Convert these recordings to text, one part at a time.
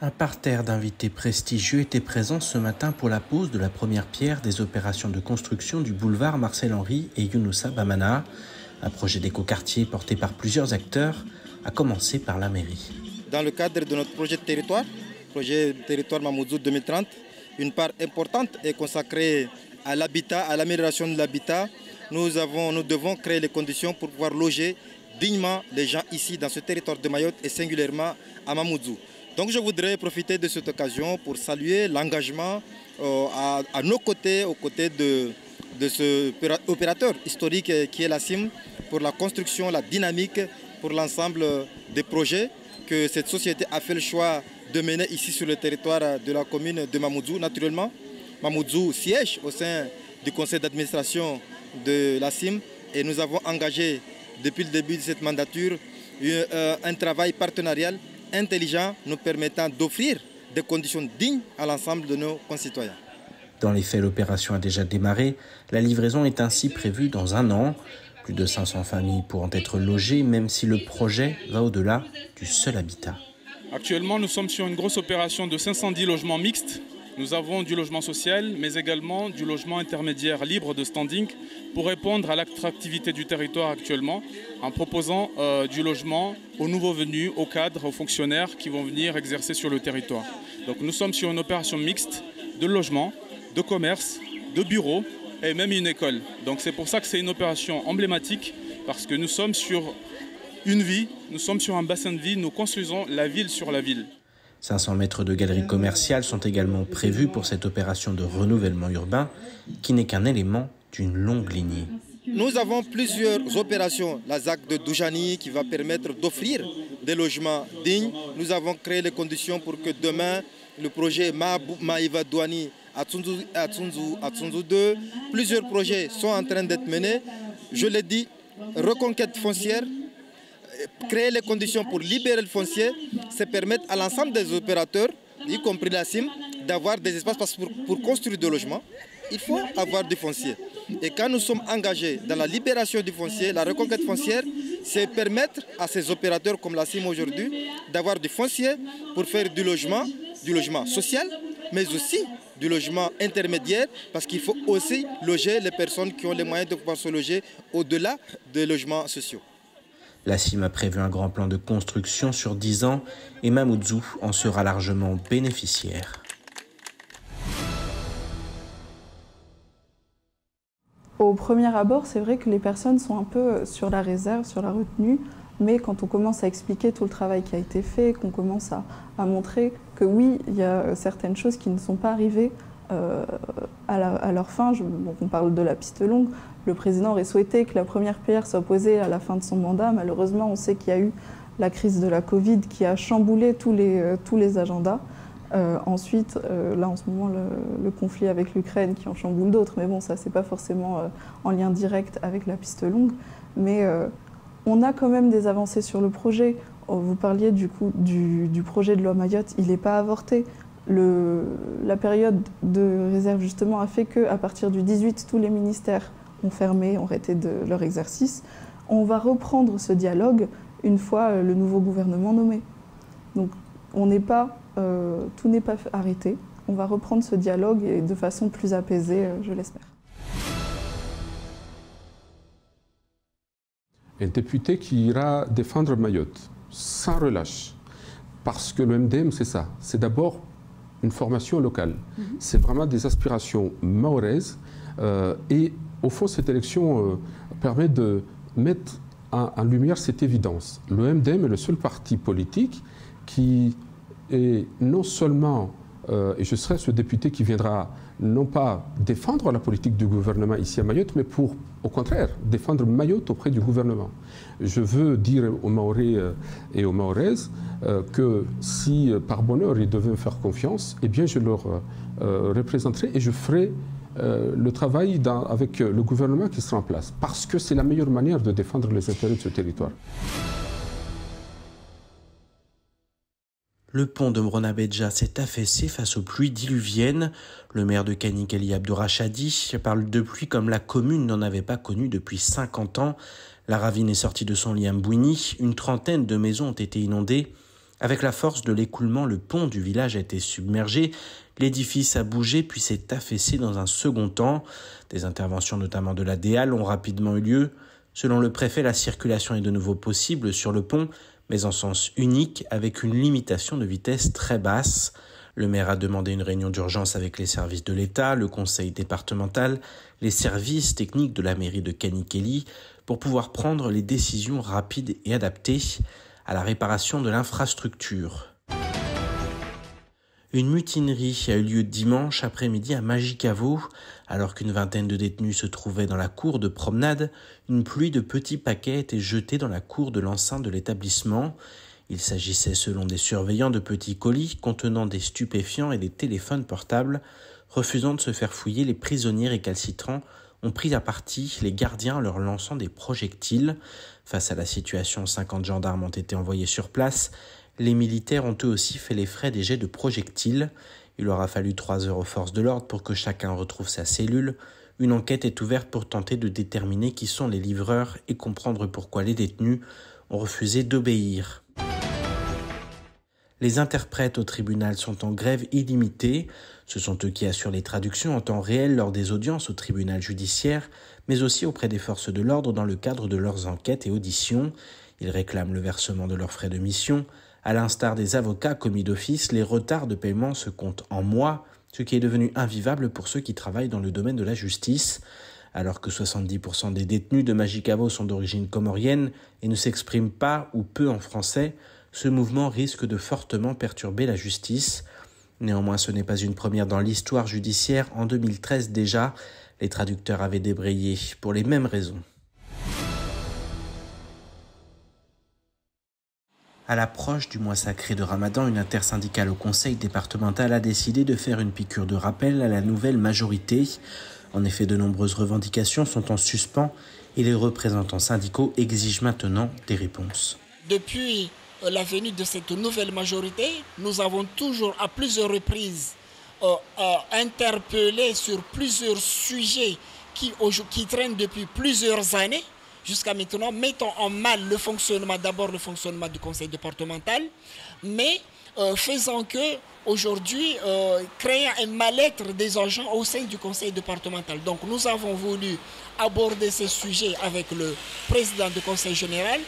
Un parterre d'invités prestigieux était présent ce matin pour la pose de la première pierre des opérations de construction du boulevard Marcel Henry et Younoussa Bamana, un projet d'écoquartier porté par plusieurs acteurs, à commencer par la mairie. Dans le cadre de notre projet territoire Mamoudzou 2030, une part importante est consacrée à l'habitat, à l'amélioration de l'habitat. Nous devons créer les conditions pour pouvoir loger dignement les gens ici dans ce territoire de Mayotte et singulièrement à Mamoudzou. Donc je voudrais profiter de cette occasion pour saluer l'engagement à nos côtés, aux côtés de ce opérateur historique qui est la CIM, pour la construction, la dynamique, pour l'ensemble des projets que cette société a fait le choix de mener ici sur le territoire de la commune de Mamoudzou. Naturellement, Mamoudzou siège au sein du conseil d'administration de la CIM et nous avons engagé depuis le début de cette mandature un travail partenarial intelligent nous permettant d'offrir des conditions dignes à l'ensemble de nos concitoyens. Dans les faits, l'opération a déjà démarré. La livraison est ainsi prévue dans 1 an. Plus de 500 familles pourront être logées, même si le projet va au-delà du seul habitat. Actuellement, nous sommes sur une grosse opération de 510 logements mixtes. Nous avons du logement social, mais également du logement intermédiaire libre de standing pour répondre à l'attractivité du territoire actuellement, en proposant du logement aux nouveaux venus, aux cadres, aux fonctionnaires qui vont venir exercer sur le territoire. Donc nous sommes sur une opération mixte de logement, de commerce, de bureaux et même une école. Donc c'est pour ça que c'est une opération emblématique, parce que nous sommes sur une vie, nous sommes sur un bassin de vie, nous construisons la ville sur la ville. 500 mètres de galeries commerciales sont également prévus pour cette opération de renouvellement urbain, qui n'est qu'un élément d'une longue lignée. Nous avons plusieurs opérations. La ZAC de Doujani qui va permettre d'offrir des logements dignes. Nous avons créé les conditions pour que demain, le projet Maïva Douani à Tsunzu 2, plusieurs projets sont en train d'être menés. Je l'ai dit, reconquête foncière, créer les conditions pour libérer le foncier, c'est permettre à l'ensemble des opérateurs, y compris la CIM, d'avoir des espaces, parce que pour construire des logements, il faut avoir du foncier. Et quand nous sommes engagés dans la libération du foncier, la reconquête foncière, c'est permettre à ces opérateurs comme la CIM aujourd'hui d'avoir du foncier pour faire du logement social, mais aussi du logement intermédiaire, parce qu'il faut aussi loger les personnes qui ont les moyens de pouvoir se loger au-delà des logements sociaux. La CIM a prévu un grand plan de construction sur 10 ans et Mamoudzou en sera largement bénéficiaire. Au premier abord, c'est vrai que les personnes sont un peu sur la réserve, sur la retenue, mais quand on commence à expliquer tout le travail qui a été fait, qu'on commence à montrer que oui, il y a certaines choses qui ne sont pas arrivées à leur fin. On parle de la piste longue. Le président aurait souhaité que la première pierre soit posée à la fin de son mandat. Malheureusement, on sait qu'il y a eu la crise de la Covid qui a chamboulé tous les agendas. Ensuite, là en ce moment, le conflit avec l'Ukraine qui en chamboule d'autres. Mais bon, ça, c'est pas forcément en lien direct avec la piste longue. Mais on a quand même des avancées sur le projet. Vous parliez du coup du projet de loi Mayotte, il n'est pas avorté. La période de réserve justement a fait qu'à partir du 18, tous les ministères ont fermé, ont arrêté de leur exercice. On va reprendre ce dialogue une fois le nouveau gouvernement nommé. Donc tout n'est pas arrêté. On va reprendre ce dialogue et de façon plus apaisée, je l'espère. Un député qui ira défendre Mayotte sans relâche, parce que le MDM, c'est ça. C'est d'abord une formation locale. C'est vraiment des aspirations mahoraises. Et au fond, cette élection permet de mettre en lumière cette évidence. Le MDM est le seul parti politique qui est non seulement, et je serai ce député qui viendra non pas défendre la politique du gouvernement ici à Mayotte, mais pour, au contraire, défendre Mayotte auprès du gouvernement. Je veux dire aux Mahorais et aux Mahoraises que si par bonheur ils devaient me faire confiance, eh bien je leur représenterai et je ferai le travail avec le gouvernement qui sera en place, parce que c'est la meilleure manière de défendre les intérêts de ce territoire. Le pont de Mrona Bedja s'est affaissé face aux pluies diluviennes. Le maire de Kanikali Abdourachadi parle de pluie comme la commune n'en avait pas connu depuis 50 ans. La ravine est sortie de son lit à Mbouini. Une trentaine de maisons ont été inondées. Avec la force de l'écoulement, le pont du village a été submergé, l'édifice a bougé puis s'est affaissé dans un second temps. Des interventions notamment de la DEAL ont rapidement eu lieu. Selon le préfet, la circulation est de nouveau possible sur le pont, mais en sens unique, avec une limitation de vitesse très basse. Le maire a demandé une réunion d'urgence avec les services de l'État, le conseil départemental, les services techniques de la mairie de Kanikeli pour pouvoir prendre les décisions rapides et adaptées à la réparation de l'infrastructure. Une mutinerie a eu lieu dimanche après-midi à Majicavo. Alors qu'une vingtaine de détenus se trouvaient dans la cour de promenade, une pluie de petits paquets était jetée dans la cour de l'enceinte de l'établissement. Il s'agissait, selon des surveillants, de petits colis contenant des stupéfiants et des téléphones portables. Refusant de se faire fouiller, les prisonniers récalcitrants ont pris à partie les gardiens en leur lançant des projectiles. Face à la situation, 50 gendarmes ont été envoyés sur place. Les militaires ont eux aussi fait les frais des jets de projectiles. Il aura fallu 3 heures aux forces de l'ordre pour que chacun retrouve sa cellule. Une enquête est ouverte pour tenter de déterminer qui sont les livreurs et comprendre pourquoi les détenus ont refusé d'obéir. Les interprètes au tribunal sont en grève illimitée. Ce sont eux qui assurent les traductions en temps réel lors des audiences au tribunal judiciaire, mais aussi auprès des forces de l'ordre dans le cadre de leurs enquêtes et auditions. Ils réclament le versement de leurs frais de mission. À l'instar des avocats commis d'office, les retards de paiement se comptent en mois, ce qui est devenu invivable pour ceux qui travaillent dans le domaine de la justice. Alors que 70% des détenus de Majicavo sont d'origine comorienne et ne s'expriment pas ou peu en français, ce mouvement risque de fortement perturber la justice. Néanmoins, ce n'est pas une première dans l'histoire judiciaire. En 2013 déjà, les traducteurs avaient débrayé pour les mêmes raisons. À l'approche du mois sacré de Ramadan, une intersyndicale au conseil départemental a décidé de faire une piqûre de rappel à la nouvelle majorité. En effet, de nombreuses revendications sont en suspens et les représentants syndicaux exigent maintenant des réponses. Depuis la venue de cette nouvelle majorité, nous avons toujours à plusieurs reprises interpellé sur plusieurs sujets qui traînent depuis plusieurs années. Jusqu'à maintenant, mettons en mal d'abord le fonctionnement du conseil départemental, mais faisant que aujourd'hui, créer un mal-être des agents au sein du conseil départemental. Donc nous avons voulu aborder ces sujets avec le président du conseil général.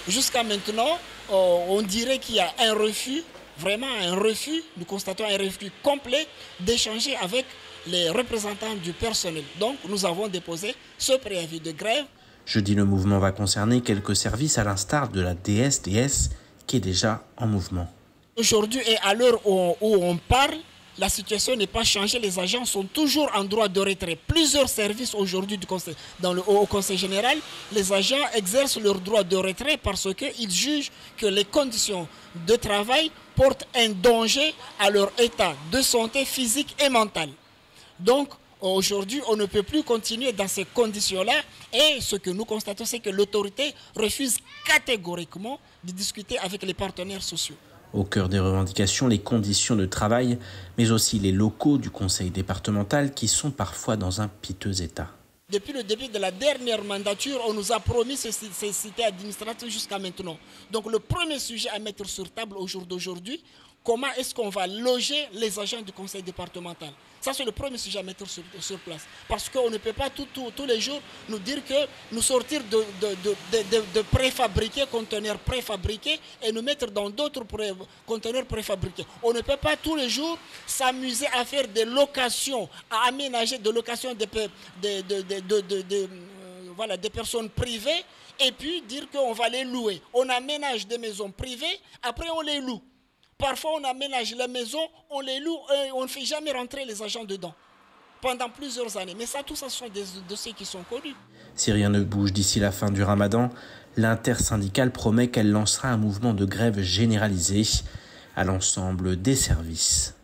Jusqu'à maintenant, on dirait qu'il y a un refus, vraiment un refus, nous constatons un refus complet d'échanger avec les représentants du personnel. Donc nous avons déposé ce préavis de grève. Jeudi, le mouvement va concerner quelques services à l'instar de la DSDS qui est déjà en mouvement. Aujourd'hui et à l'heure où on parle, la situation n'est pas changée. Les agents sont toujours en droit de retrait. Plusieurs services aujourd'hui au Conseil général, les agents exercent leur droit de retrait parce qu'ils jugent que les conditions de travail portent un danger à leur état de santé physique et mentale. Donc, aujourd'hui, on ne peut plus continuer dans ces conditions-là et ce que nous constatons, c'est que l'autorité refuse catégoriquement de discuter avec les partenaires sociaux. Au cœur des revendications, les conditions de travail, mais aussi les locaux du conseil départemental qui sont parfois dans un piteux état. Depuis le début de la dernière mandature, on nous a promis ces cités administratives jusqu'à maintenant. Donc le premier sujet à mettre sur table au jour d'aujourd'hui, comment est-ce qu'on va loger les agents du conseil départemental? Ça, c'est le premier sujet à mettre sur place. Parce qu'on ne peut pas tous les jours nous dire que nous sortir de préfabriqués, conteneurs préfabriqués, et nous mettre dans d'autres conteneurs préfabriqués. On ne peut pas tous les jours s'amuser à faire des locations, à aménager des locations des personnes privées, et puis dire qu'on va les louer. On aménage des maisons privées, après on les loue. Parfois, on aménage les maisons, on les loue et on ne fait jamais rentrer les agents dedans pendant plusieurs années. Mais ça, tout ça, ce sont des dossiers qui sont connus. Si rien ne bouge d'ici la fin du Ramadan, l'intersyndicale promet qu'elle lancera un mouvement de grève généralisé à l'ensemble des services.